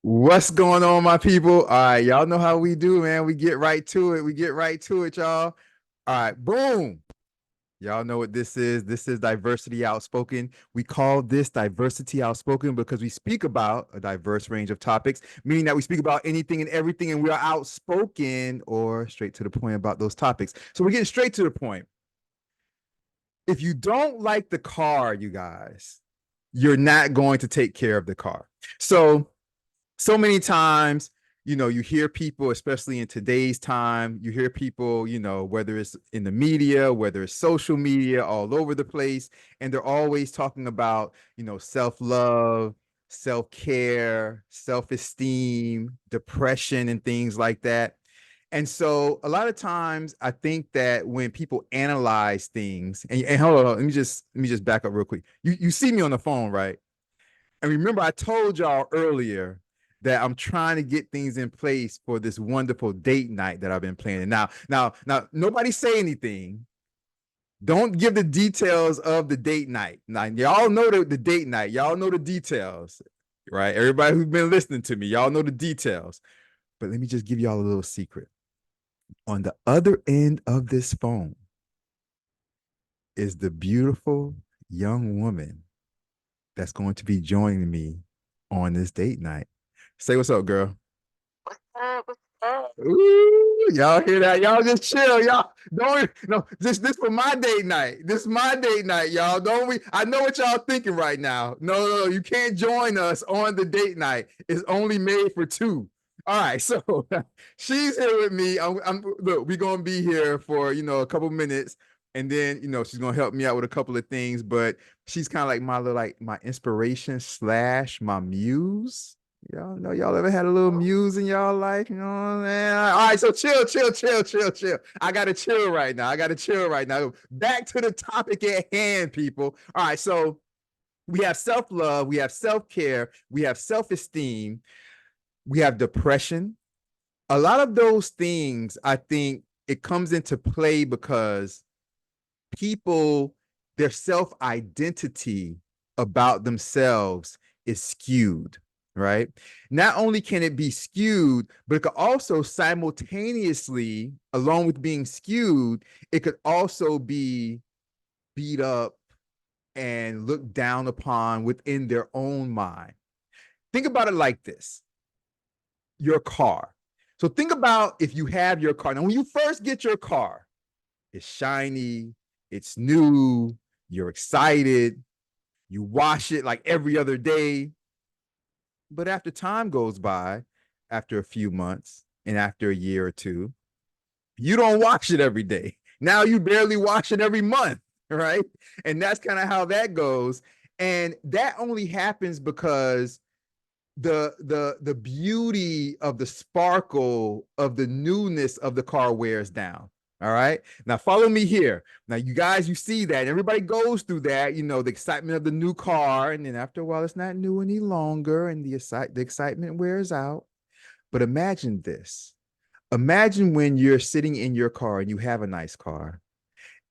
What's going on, my people? All right, y'all know how we do, man. We get right to it. We get right to it, y'all. All right, boom. Y'all know what this is. This is Diversity Outspoken. We call this Diversity Outspoken because we speak about a diverse range of topics, meaning that we speak about anything and everything, and we are outspoken or straight to the point about those topics. So we're getting straight to the point. If you don't like the car, you guys, you're not going to take care of the car. So many times, you hear people, especially in today's time, you hear people, whether it's in the media, whether it's social media, all over the place, and they're always talking about, self-love, self-care, self-esteem, depression, and things like that. And so a lot of times I think that when people analyze things, and hold on, let me just back up real quick. You see me on the phone, right? And remember, I told y'all earlier that I'm trying to get things in place for this wonderful date night that I've been planning. Now, nobody say anything. Don't give the details of the date night. Now, y'all know the date night. Y'all know the details, right? Everybody who's been listening to me, y'all know the details. But let me just give y'all a little secret. On the other end of this phone is the beautiful young woman that's going to be joining me on this date night. Say what's up, girl. What's up? Ooh, y'all hear that? Y'all just chill. Y'all don't no this for my date night. This is my date night, y'all. Don't we? I know what y'all thinking right now. No, you can't join us on the date night. It's only made for two. All right, so she's here with me. Look, we're gonna be here for a couple minutes, and then she's gonna help me out with a couple of things. But she's kind of like my inspiration slash my muse. Y'all know y'all ever had a little muse in y'all life? You know what I'm saying? All right, so chill. I gotta chill right now. I gotta chill right now. Back to the topic at hand, people. All right, so we have self-love, we have self-care, we have self-esteem, we have depression. A lot of those things, I think it comes into play because people, their self-identity about themselves is skewed, right? Not only can it be skewed, but it could also simultaneously, along with being skewed, it could also be beat up and looked down upon within their own mind. Think about it like this: your car. So think about if you have your car. Now, when you first get your car, it's shiny, it's new, you're excited, you wash it like every other day. But after time goes by, after a few months and after a year or two, you don't wash it every day. Now you barely wash it every month, right? And that's kind of how that goes. And that only happens because the beauty of the sparkle of the newness of the car wears down. All right. Now follow me here. Now, you guys, you see that everybody goes through that, the excitement of the new car. And then after a while, it's not new any longer. And the excitement wears out. But imagine this. Imagine when you're sitting in your car and you have a nice car,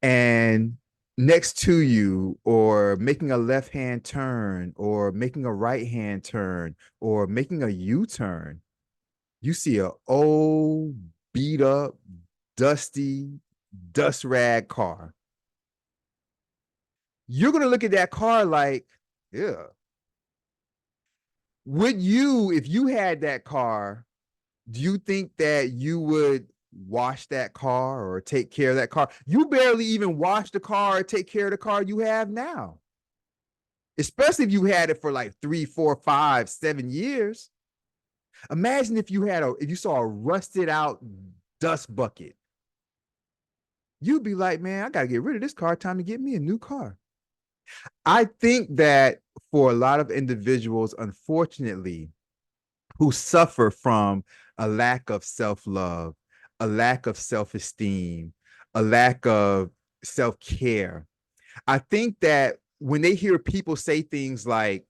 and next to you, or making a left hand turn, or making a right hand turn, or making a U-turn, you see a old, beat up, dusty, dust rag car. You're going to look at that car like, yeah. Would you, if you had that car, do you think that you would wash that car or take care of that car? You barely even wash the car or take care of the car you have now, especially if you had it for like 3, 4, 5, 7 years. Imagine if you saw a rusted out dust bucket. You'd be like, man, I got to get rid of this car. Time to get me a new car. I think that for a lot of individuals, unfortunately, who suffer from a lack of self love, a lack of self esteem, a lack of self care, I think that when they hear people say things like,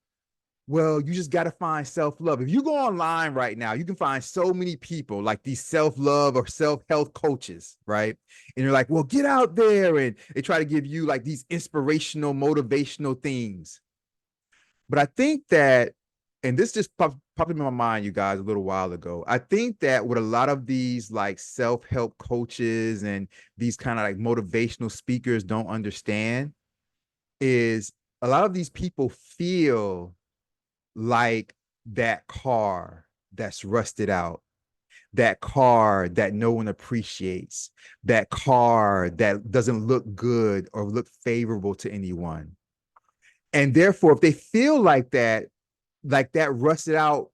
well, you just got to find self love. If you go online right now, you can find so many people like these self love or self health coaches, right? And you're like, well, get out there. And they try to give you like these inspirational, motivational things. But I think that and this just popped in my mind, you guys, a little while ago. I think that what a lot of these like self-help coaches and these kind of like motivational speakers don't understand is a lot of these people feel like that car that's rusted out, that car that no one appreciates, that car that doesn't look good or look favorable to anyone. And therefore, if they feel like that rusted out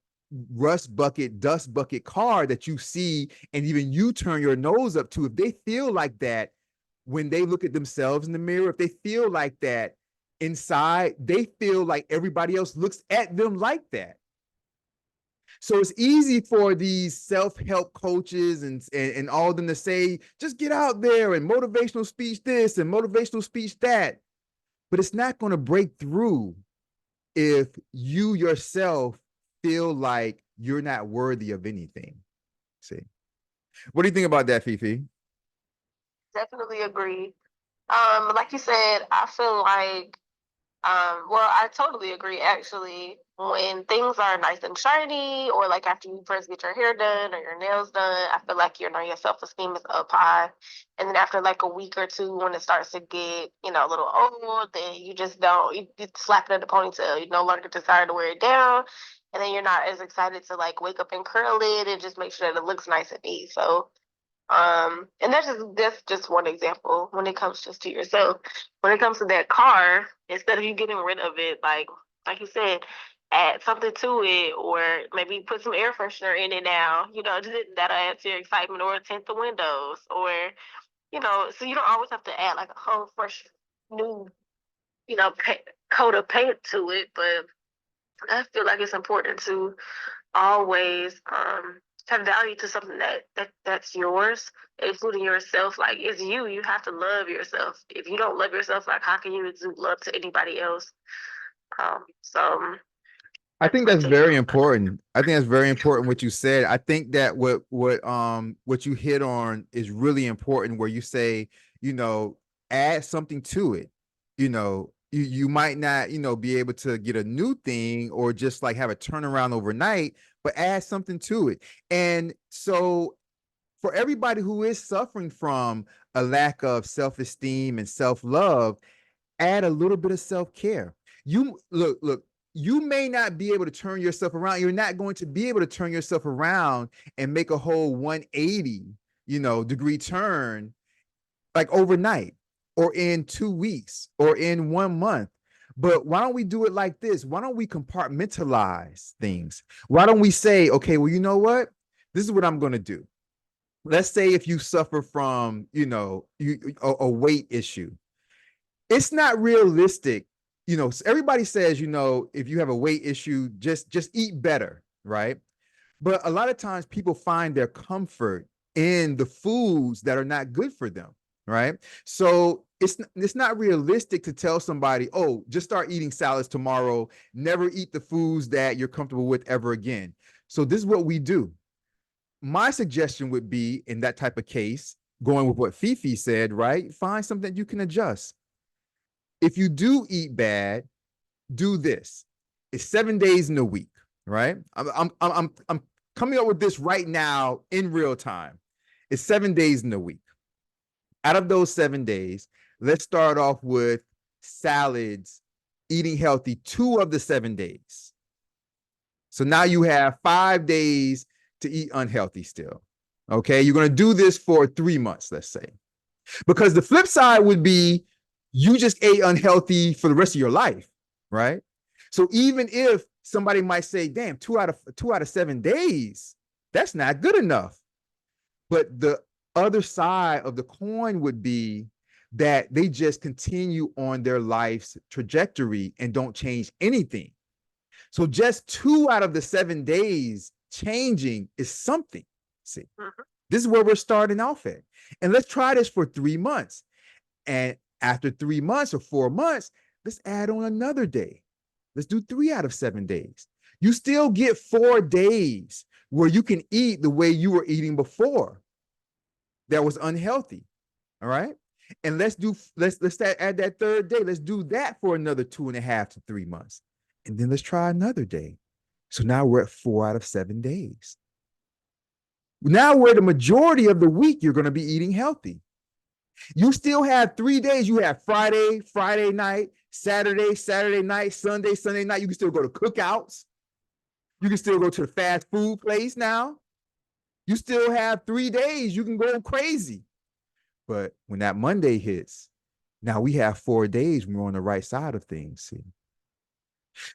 dust bucket car that you see and even you turn your nose up to, if they feel like that when they look at themselves in the mirror, if they feel like that inside, they feel like everybody else looks at them like that. So it's easy for these self-help coaches and all of them to say, just get out there and motivational speech this and motivational speech that. But it's not going to break through if you yourself feel like you're not worthy of anything. See, what do you think about that, Fifi? Definitely agree. Like you said, I feel like well, I totally agree actually. When things are nice and shiny, or like after you first get your hair done or your nails done, I feel like your self esteem is up high. And then after like a week or two, when it starts to get, a little old, then you just don't, you slap it in the ponytail. You no longer desire to wear it down. And then you're not as excited to like wake up and curl it and just make sure that it looks nice and neat. So and that's just one example when it comes just to yourself. When it comes to that car, instead of you getting rid of it, like you said, add something to it, or maybe put some air freshener in it now. That'll add to your excitement, or tint the windows, or so you don't always have to add like a whole fresh new coat of paint to it. But I feel like it's important to always have value to something that's yours, including yourself. Like, it's you. You have to love yourself. If you don't love yourself, like, how can you exude love to anybody else? So I that's think my that's take on very it. important. I think that's very important what you said. I think that what you hit on is really important where you say, you know, add something to it. You might not, be able to get a new thing or just like have a turnaround overnight, but add something to it. And so for everybody who is suffering from a lack of self-esteem and self-love, add a little bit of self-care. You look, you may not be able to turn yourself around. You're not going to be able to turn yourself around and make a whole 180, degree turn like overnight or in 2 weeks or in 1 month. But why don't we do it like this? Why don't we compartmentalize things? Why don't we say, okay, well, you know what? This is what I'm going to do. Let's say if you suffer from, a weight issue, it's not realistic. Everybody says, if you have a weight issue, just eat better, right? But a lot of times people find their comfort in the foods that are not good for them, right? So it's not realistic to tell somebody, oh, just start eating salads tomorrow, never eat the foods that you're comfortable with ever again. So this is what we do. My suggestion would be in that type of case, going with what Fifi said, right? Find something you can adjust. If you do eat bad, do this. It's 7 days in a week, right? I'm coming up with this right now in real time. It's 7 days in a week. Out of those 7 days, let's start off with salads, eating healthy 2 of the 7 days. So now you have 5 days to eat unhealthy still. Okay, you're going to do this for 3 months, let's say. Because the flip side would be you just ate unhealthy for the rest of your life, right? So even if somebody might say, damn, two out of 7 days, that's not good enough. But the other side of the coin would be that they just continue on their life's trajectory and don't change anything. So just 2 out of the 7 days changing is something. See, Mhm. this is where we're starting off at. And let's try this for 3 months. And after 3 months or 4 months, let's add on another day. Let's do 3 out of 7 days. You still get 4 days where you can eat the way you were eating before that was unhealthy. All right. And let's add that third day. Let's do that for another 2.5 to 3 months. And then let's try another day. So now we're at 4 out of 7 days. Now we're the majority of the week, you're going to be eating healthy. You still have 3 days. You have Friday, Friday night, Saturday, Saturday night, Sunday, Sunday night. You can still go to cookouts. You can still go to the fast food place now. You still have 3 days. You can go crazy. But when that Monday hits, now we have 4 days when we're on the right side of things. See?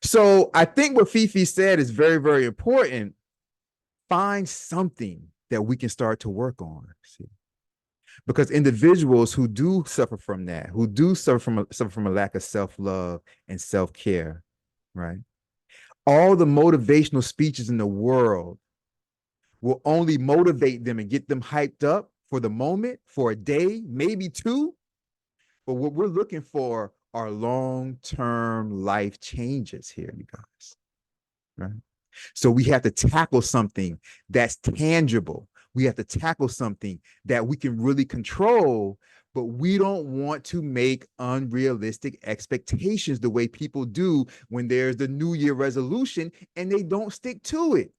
So I think what Fifi said is very, very important. Find something that we can start to work on. See? Because individuals who do suffer from that, who do suffer from a lack of self-love and self-care, right? All the motivational speeches in the world will only motivate them and get them hyped up for the moment, for a day, maybe two. But what we're looking for are long-term life changes here, you guys, right? So we have to tackle something that's tangible. We have to tackle something that we can really control, but we don't want to make unrealistic expectations the way people do when there's the New Year resolution and they don't stick to it.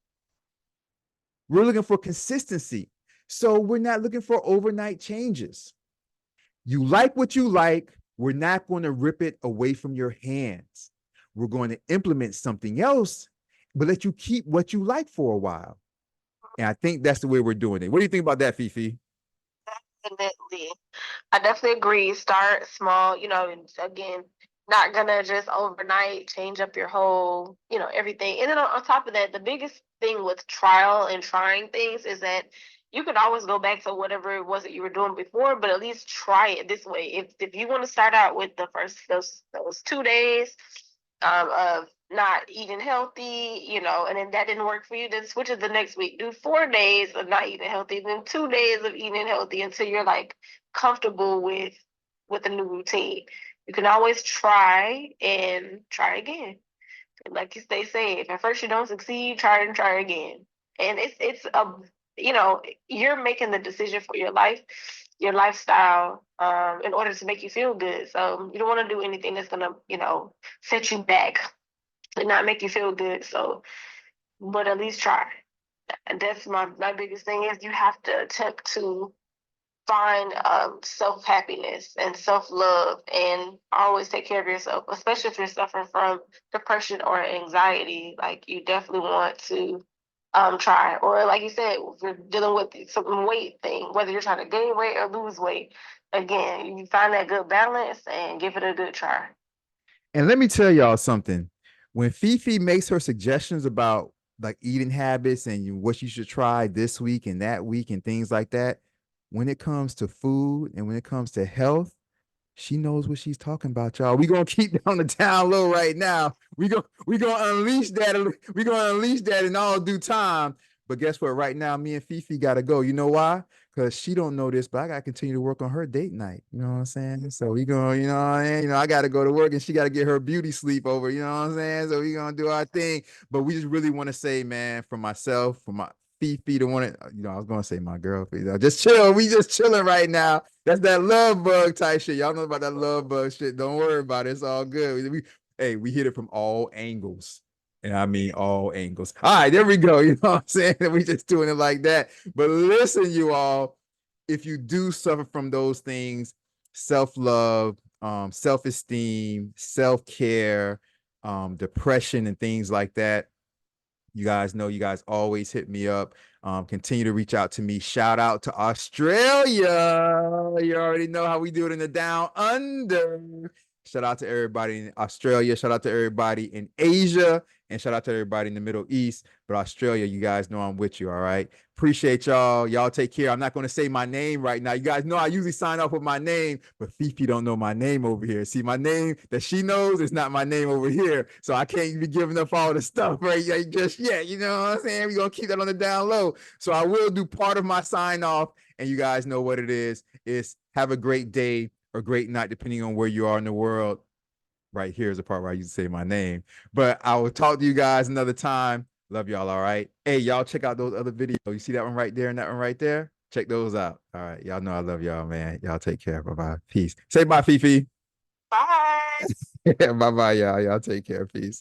We're looking for consistency. So we're not looking for overnight changes. You like what you like. We're not going to rip it away from your hands. We're going to implement something else, but let you keep what you like for a while. And I think that's the way we're doing it. What do you think about that, Fifi? Definitely. I definitely agree. Start small, and again, not gonna just overnight change up your whole, everything. And then on top of that, the biggest thing with trial and trying things is that you could always go back to whatever it was that you were doing before, but at least try it this way. If you want to start out with the first those 2 days of not eating healthy, and then that didn't work for you, then switch it the next week. Do 4 days of not eating healthy, then 2 days of eating healthy until you're like comfortable with a new routine. You can always try and try again. And like they say, if at first you don't succeed, try and try again. And it's a you're making the decision for your life, your lifestyle, in order to make you feel good. So you don't want to do anything that's gonna, set you back and not make you feel good. So, but at least try. And that's my biggest thing is you have to attempt to find self happiness and self love, and always take care of yourself, especially if you're suffering from depression or anxiety. Like you definitely want to try, or like you said, if you're dealing with some weight thing, whether you're trying to gain weight or lose weight, again, you find that good balance and give it a good try. And let me tell y'all something. When Fifi makes her suggestions about like eating habits and what you should try this week and that week and things like that, when it comes to food and when it comes to health, she knows what she's talking about, y'all. We're gonna keep that on the down low right now. We gonna unleash that. We're gonna unleash that in all due time. But guess what? Right now, me and Fifi gotta go. You know why? Because she don't know this, but I gotta continue to work on her date night. You know what I'm saying? So we gonna, you know what I mean? I gotta go to work and she gotta get her beauty sleep over. You know what I'm saying? So we gonna do our thing. But we just really want to say, man, for myself, for my Fifi, the one, I was gonna say my girlfriend. Just chill. We just chilling right now. That's that love bug type shit. Y'all know about that love bug shit. Don't worry about it. It's all good. We hit it from all angles. And I mean all angles. All right, there we go. You know what I'm saying? We just doing it like that. But listen, you all, if you do suffer from those things, self-love, self-esteem, self-care, depression, and things like that, you guys know you guys always hit me up. Continue to reach out to me. Shout out to Australia. You already know how we do it in the down under. Shout out to everybody in Australia. Shout out to everybody in Asia. And shout out to everybody in the Middle East. But Australia, you guys know I'm with you. All right. Appreciate y'all. Y'all take care. I'm not going to say my name right now. You guys know I usually sign off with my name, but Fifi don't know my name over here. See, my name that she knows is not my name over here. So I can't be giving up all the stuff right just yet. You know what I'm saying? We're going to keep that on the down low. So I will do part of my sign off. And you guys know what it is. It's have a great day or great night, depending on where you are in the world. Right here is the part where I used to say my name. But I will talk to you guys another time. Love y'all, all right? Hey, y'all check out those other videos. You see that one right there and that one right there? Check those out. All right. Y'all know I love y'all, man. Y'all take care. Bye-bye. Peace. Say bye, Fifi. Bye. Bye-bye, y'all. Y'all take care. Peace.